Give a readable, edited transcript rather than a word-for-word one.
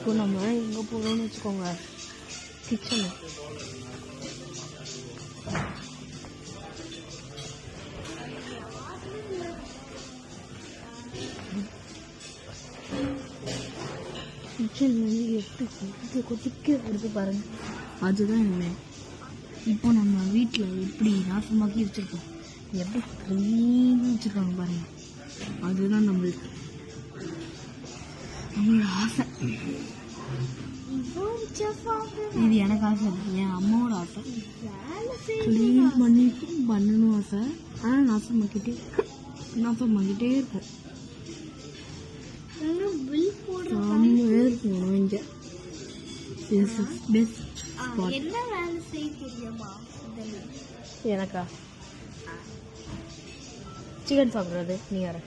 இப்போ நம்ம எங்கே போகிறோம்னு வச்சுக்கோங்க, கிச்சனு. கிச்சன் வந்து எப்படி கொதிக்க வருது பாருங்க, அதுதான் என்ன. இப்போ நம்ம வீட்டில் எப்படி நாசமாக்கி வச்சுருக்கோம், எப்படி க்ளீனாக வச்சுருக்காங்க பாருங்க, அதுதான் நம்மளோட ஆசை. இது எனக்கு ஆசை, என் அம்மாவோட ஆசை. க்ளீன் பண்ணணும் ஆசை. ஆனால் நாசமாக்கிட்டே இருக்கும். செம்மையாக இருக்கும் இங்கே. Best spot. எனக்கா சிக்கன் சாப்பிட்றது. நீ வர